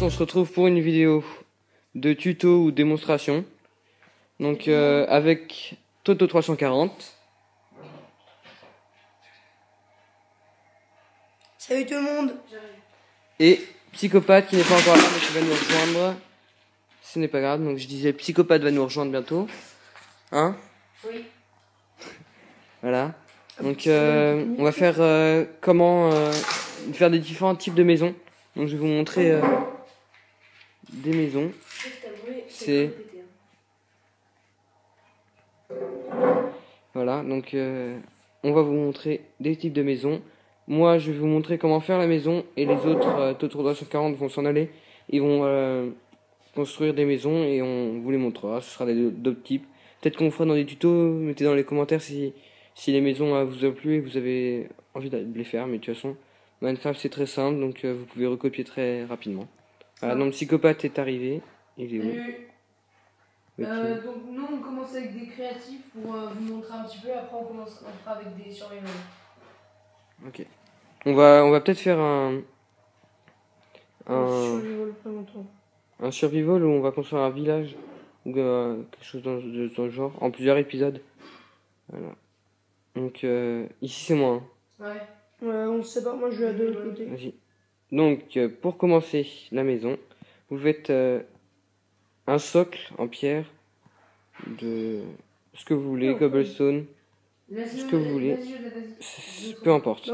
on se retrouve pour une vidéo de tuto ou démonstration. Donc avec Toto 340. Salut tout le monde. Et Psychopathe qui n'est pas encore là mais qui va nous rejoindre. Ce n'est pas grave, donc je disais Psychopathe va nous rejoindre bientôt. Hein? Oui. Voilà. Donc on va faire comment faire des différents types de maisons. Donc je vais vous montrer des maisons. C'est voilà, donc on va vous montrer des types de maisons. Moi je vais vous montrer comment faire la maison et les autres Toto 240 vont s'en aller. Ils vont construire des maisons et on vous les montrera. Ce sera d'autres types. Peut-être qu'on fera dans des tutos. Mettez dans les commentaires si les maisons vous ont plu et vous avez envie de les faire. Mais de toute façon, Minecraft c'est très simple, donc vous pouvez recopier très rapidement. Voilà, donc Psychopathe est arrivé. Il est où? Donc nous on commence avec des créatifs pour vous montrer un petit peu, après on fera avec des survivants. Ok. On va peut-être faire un survival où on va construire un village ou quelque chose dans le genre en plusieurs épisodes. Voilà. Donc ici c'est moi. Hein. Ouais, on sait pas, moi je vais de l'autre côté. Vas-y. Donc pour commencer la maison, vous faites un socle en pierre de ce que vous voulez, cobblestone, ce que vous voulez, peu importe.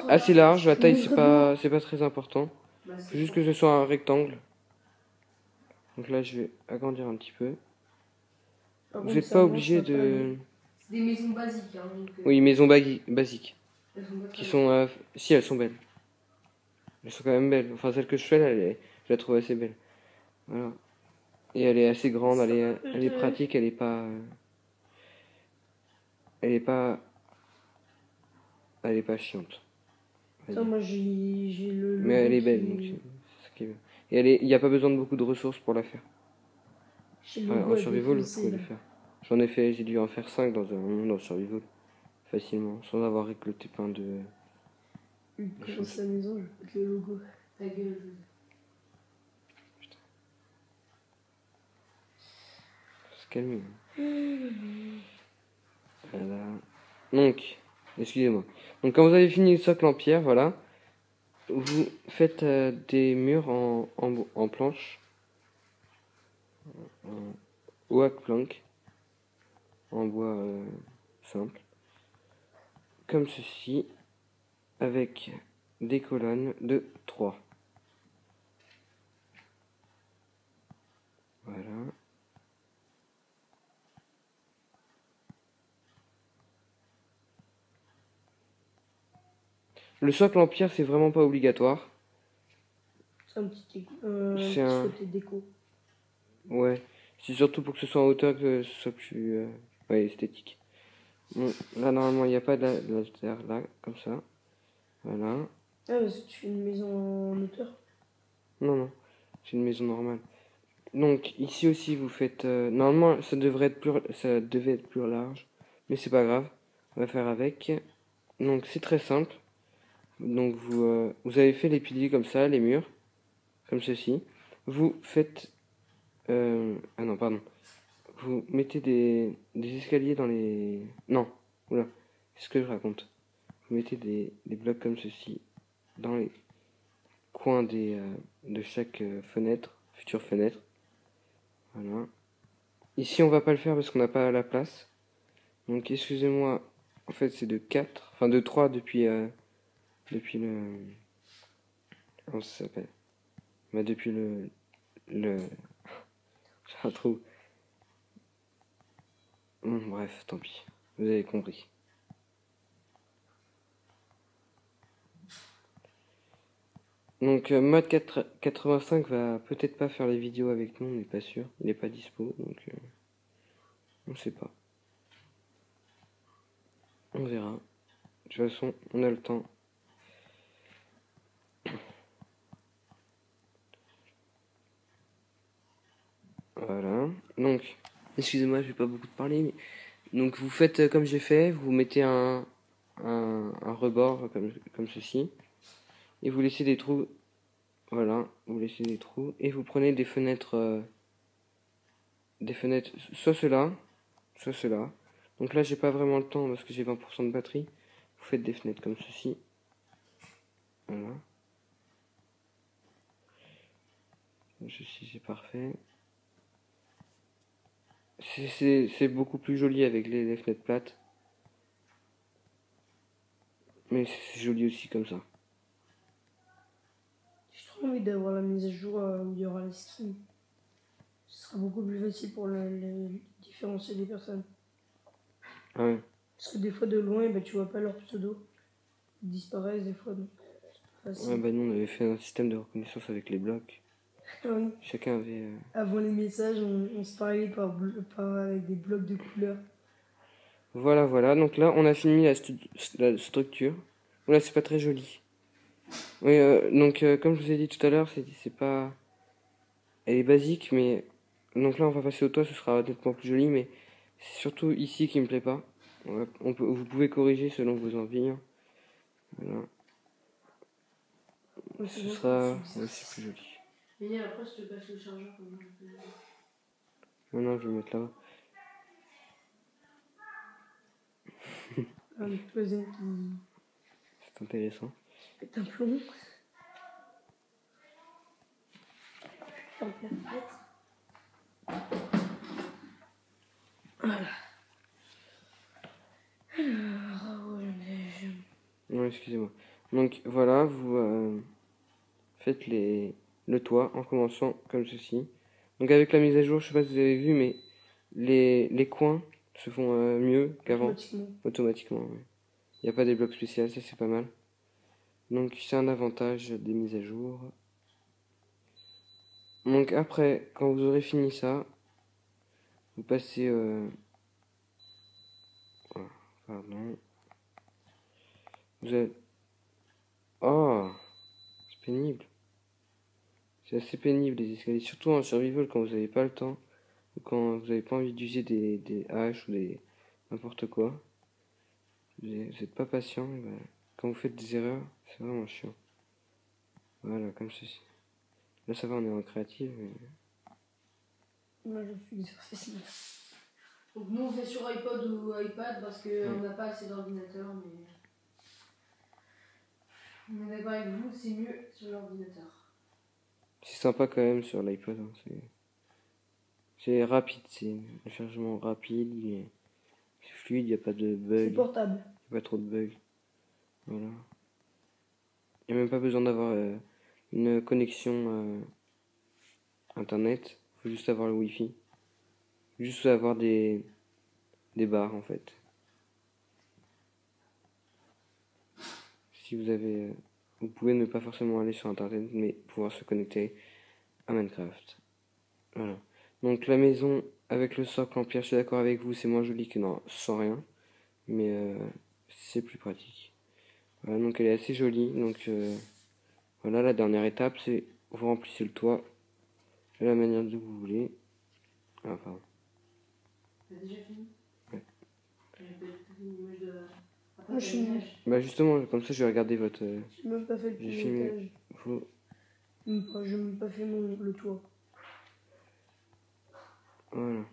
Assez large, la taille c'est pas très important, juste que ce soit un rectangle. Donc là je vais agrandir un petit peu. Vous n'êtes pas obligé de... C'est des maisons basiques. Hein, donc, oui, maisons basiques. Qui sont... si, elles sont belles. Elles sont quand même belles. Enfin, celle que je fais là, je la trouve assez belle. Voilà. Et elle est assez grande, elle est pratique, elle est pas... Elle est pas chiante. Attends, moi j'ai le... Mais elle est belle, donc c'est ce qui est bien. Et il n'y a pas besoin de beaucoup de ressources pour la faire. En survival, vous pouvez le faire. J'ai dû en faire 5 dans un monde en survival. Facilement, sans avoir récolté plein de... Dans sa maison, je peux mettre le logo. Ta gueule. Putain. Faut se calmer. Voilà. Donc, excusez-moi. Donc quand vous avez fini le socle en pierre, voilà. Vous faites des murs en planche. Ou à plank. En bois simple. Comme ceci. Avec des colonnes de 3. Voilà. Le socle en pierre, c'est vraiment pas obligatoire. C'est un petit côté déco. Ouais. C'est surtout pour que ce soit en hauteur que ce soit plus esthétique. Bon, là, normalement, il n'y a pas de la terre là, comme ça. Voilà. Ah, parce que tu fais une maison en hauteur? Non, c'est une maison normale. Donc, ici aussi, vous faites... normalement, ça devait être plus large. Mais c'est pas grave. On va faire avec. Donc, c'est très simple. Donc, vous avez fait les piliers comme ça, les murs. Comme ceci. Vous faites... ah non, pardon. Vous mettez des escaliers dans les... Non, oula, c'est ce que je raconte. Vous mettez des blocs comme ceci dans les coins de chaque fenêtre, future fenêtre. Voilà. Ici, on va pas le faire parce qu'on n'a pas la place. Donc, excusez-moi, en fait, c'est de 4, enfin de 3 depuis le... Comment ça s'appelle? Bah, depuis le... J'ai un trou. Bref, tant pis. Vous avez compris. Donc mode 85 va peut-être pas faire les vidéos avec nous, on n'est pas sûr. Il n'est pas dispo, donc on sait pas. On verra. De toute façon, on a le temps. Voilà. Donc, excusez-moi, je vais pas beaucoup te parler, mais... Donc vous faites comme j'ai fait, vous mettez un rebord comme ceci, et vous laissez des trous Voilà, vous laissez des trous et vous prenez des fenêtres, soit cela, soit cela. Donc là, j'ai pas vraiment le temps parce que j'ai 20% de batterie. Vous faites des fenêtres comme ceci. Voilà. Ceci, c'est parfait. C'est beaucoup plus joli avec les fenêtres plates. Mais c'est joli aussi comme ça. J'ai trop envie d'avoir la mise à jour où il y aura les skins. Ce sera beaucoup plus facile pour les différencier des personnes. Ah ouais. Parce que des fois de loin, bah, tu vois pas leur pseudo. Ils disparaissent des fois. Donc c'est pas Ouais, facile. bah nous, on avait fait un système de reconnaissance avec les blocs. Ah oui. Chacun avait... Avant les messages, on se parlait avec des blocs de couleurs. Voilà, voilà. Donc là, on a fini la structure. Là, c'est pas très joli. Oui, donc comme je vous ai dit tout à l'heure, c'est pas... Elle est basique, mais... Donc là, on va passer au toit, ce sera nettement plus joli, mais c'est surtout ici qui me plaît pas. Vous pouvez corriger selon vos envies, hein. Voilà. Ouais, Ce c'est bon, sera aussi plus joli. Mais après, je te passe le chargeur comme je fais. Maintenant, je vais le mettre là. un voisin qui C'est intéressant. pète un plomb. Ferme la fenêtre. Voilà. Alors, Non, excusez-moi. Donc voilà, vous faites le toit en commençant comme ceci. Donc avec la mise à jour, je sais pas si vous avez vu, mais les coins se font mieux qu'avant. Automatiquement, ouais. Il n'y a pas des blocs spéciaux, ça c'est pas mal. Donc c'est un avantage des mises à jour. Donc après, quand vous aurez fini ça, vous passez... oh, pardon. Vous avez... Oh, c'est pénible. C'est assez pénible les escaliers, surtout en survival quand vous n'avez pas le temps, ou quand vous n'avez pas envie d'user des haches ou des n'importe quoi. Vous n'êtes pas patient, et ben, quand vous faites des erreurs, c'est vraiment chiant. Voilà, comme ceci. Là ça va, on est en créative. moi, je suis exercice. Donc nous on fait sur iPod ou iPad parce qu'on n'a pas assez d'ordinateur, mais on est d'accord avec vous, c'est mieux sur l'ordinateur. C'est sympa quand même sur l'iPod, hein. C'est rapide, c'est un chargement rapide, c'est fluide, il n'y a pas de C'est bug, portable. il n'y a pas trop de bugs. Voilà. Il n'y a même pas besoin d'avoir une connexion internet, il faut juste avoir le wifi. Juste avoir des barres en fait. Si vous avez... vous pouvez ne pas forcément aller sur internet, mais pouvoir se connecter à Minecraft. Voilà. Donc la maison avec le socle en pierre, je suis d'accord avec vous, c'est moins joli que non, sans rien. Mais c'est plus pratique. Voilà, donc elle est assez jolie. Donc voilà, la dernière étape, c'est vous remplissez le toit de la manière dont vous voulez. Ah, pardon. T'as déjà fini? Ouais. Moi, je suis Bah justement, comme ça, je vais regarder votre... J'ai même pas fait le j'ai premier filmé. étage. Vous... J'ai même pas fait le toit. Voilà.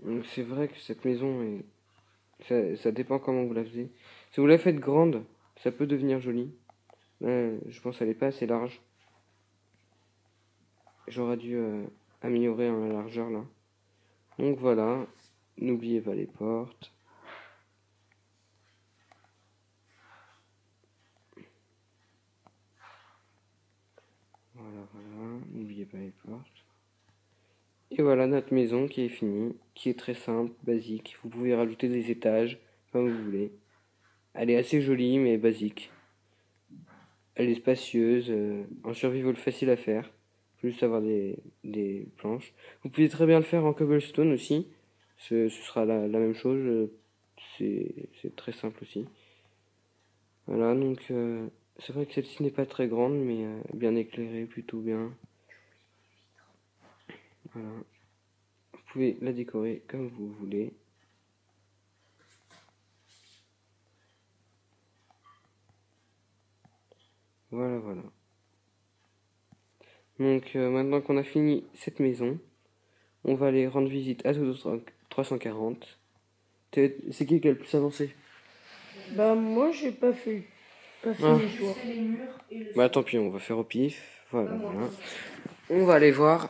Donc c'est vrai que cette maison est... Ça dépend comment vous la faites. Si vous la faites grande, ça peut devenir joli. Je pense qu'elle n'est pas assez large. J'aurais dû améliorer la largeur là. Donc voilà, n'oubliez pas les portes. Voilà, voilà, n'oubliez pas les portes. Et voilà notre maison qui est finie, qui est très simple, basique. Vous pouvez rajouter des étages comme vous voulez. Elle est assez jolie mais basique. Elle est spacieuse, en survival facile à faire. Faut juste avoir des planches. Vous pouvez très bien le faire en cobblestone aussi. Ce sera la même chose. C'est très simple aussi. Voilà, donc c'est vrai que celle-ci n'est pas très grande, mais bien éclairée, plutôt bien. Voilà. Vous pouvez la décorer comme vous voulez. Voilà, voilà. Donc maintenant qu'on a fini cette maison, on va aller rendre visite à Toto 340. C'est qui a le plus avancé? Bah moi j'ai pas fait. Pas fini toi. C'est les murs et le Bah tant pis, on va faire au pif. Voilà, Pas moi. voilà. On va aller voir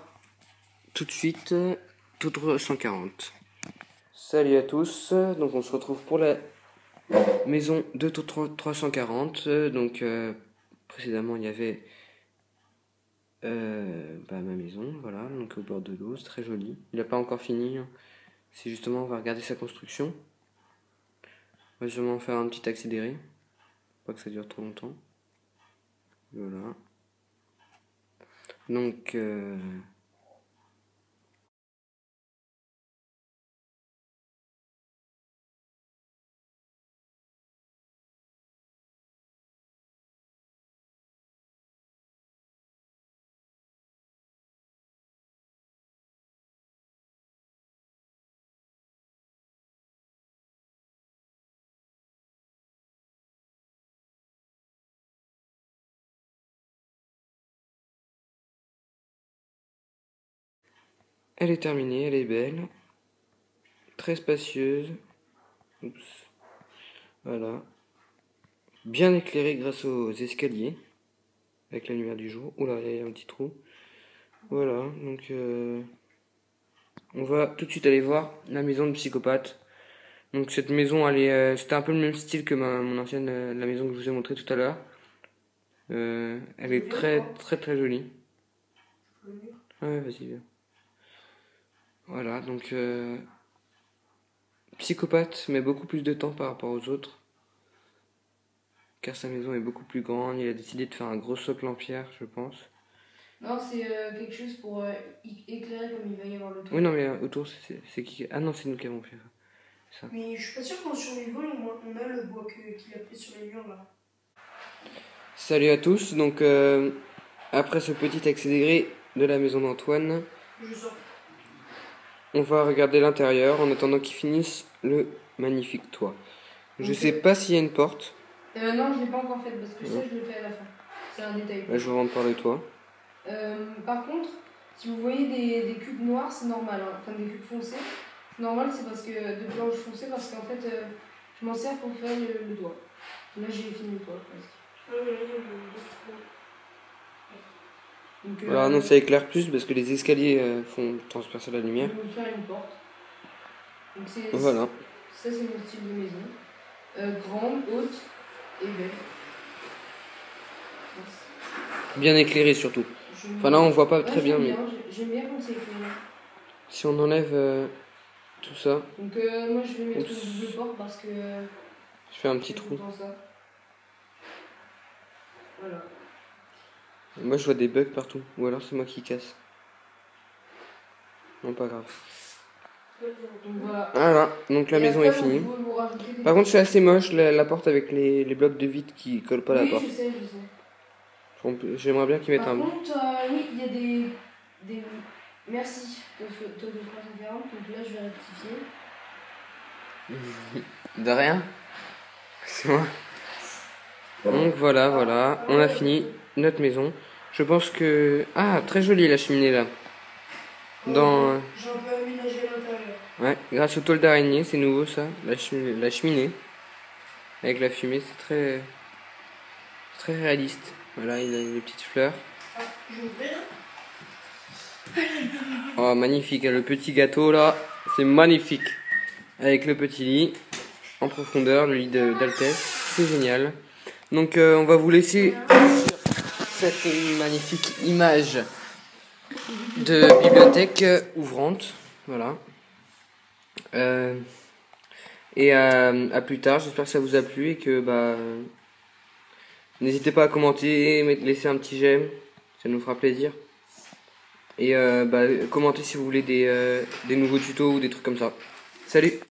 tout de suite Toto 340. Salut à tous, donc on se retrouve pour la maison de Toto 340. Donc précédemment il y avait ma maison, voilà, donc au bord de l'eau, c'est très joli. Il n'a pas encore fini, hein. C'est justement, on va regarder sa construction. On va sûrement faire un petit accéléré, pas que ça dure trop longtemps. Voilà. Donc elle est terminée, elle est belle, très spacieuse. Oups. Voilà. Bien éclairée grâce aux escaliers, avec la lumière du jour. Oula, il y a un petit trou. Voilà, donc on va tout de suite aller voir la maison de psychopathe. Donc cette maison, c'était un peu le même style que mon ancienne, la maison que je vous ai montré tout à l'heure. Elle est très très très jolie. Ouais, vas-y, viens. Voilà, donc psychopathe met beaucoup plus de temps par rapport aux autres. Car sa maison est beaucoup plus grande, il a décidé de faire un gros socle en pierre, je pense. Non, c'est quelque chose pour éclairer comme il va y avoir le toit. Oui, non, mais autour, c'est qui? Ah non, c'est nous qui avons fait ça. Mais je suis pas sûr qu'en survival on a le bois qu'il a pris sur les murs là. Salut à tous, donc après ce petit accéléré de la maison d'Antoine, Je sors. on va regarder l'intérieur en attendant qu'ils finissent le magnifique toit. Je sais pas s'il y a une porte. Non, je l'ai pas encore faite parce que ça, je le fais à la fin. C'est un détail. Là, je rentre par le toit. Par contre, si vous voyez des cubes noirs, c'est normal. Hein. Enfin, des cubes foncés. C'est normal, c'est parce que de blanche foncée, parce qu'en fait, je m'en sers pour faire le doigt. Là, j'ai fini le doigt presque. Donc, Voilà, non, ça éclaire plus parce que les escaliers font transpercer la lumière. Je vais faire une porte. Donc, Voilà. Ça, c'est mon style de maison. Grande, haute et belle. Merci. Bien éclairé surtout. Enfin là on voit pas très bien, mais j'aime bien quand c'est éclairé. si on enlève tout ça, Donc moi je vais mettre une double porte parce que je fais un petit trou. Ça. Voilà. Moi je vois des bugs partout, ou alors c'est moi qui casse. Non, pas grave. Donc Voilà, donc la maison est finie. Par contre c'est assez moche la porte avec les blocs de vitre qui collent pas la porte. Oui, je sais. J'aimerais bien qu'ils mettent un... Par contre, oui, il y a des... Merci, Toto 340, donc là je vais rectifier. De rien. C'est moi. Donc voilà, on a fini notre maison. Je pense que... Ah, très jolie la cheminée là. J'ai un peu aménagé l'intérieur. Ouais, grâce au tôle d'araignée, c'est nouveau ça, la cheminée. Avec la fumée, c'est très réaliste. Voilà, il a des petites fleurs. Ah, je vais ouvrir. Oh, magnifique, le petit gâteau là, c'est magnifique. Avec le petit lit en profondeur, le lit d'Altesse, c'est génial. Donc on va vous laisser sur cette magnifique image de bibliothèque ouvrante. Voilà. Et à plus tard, j'espère que ça vous a plu et que n'hésitez pas à commenter, laisser un petit j'aime, ça nous fera plaisir. Et commentez si vous voulez des nouveaux tutos ou des trucs comme ça. Salut!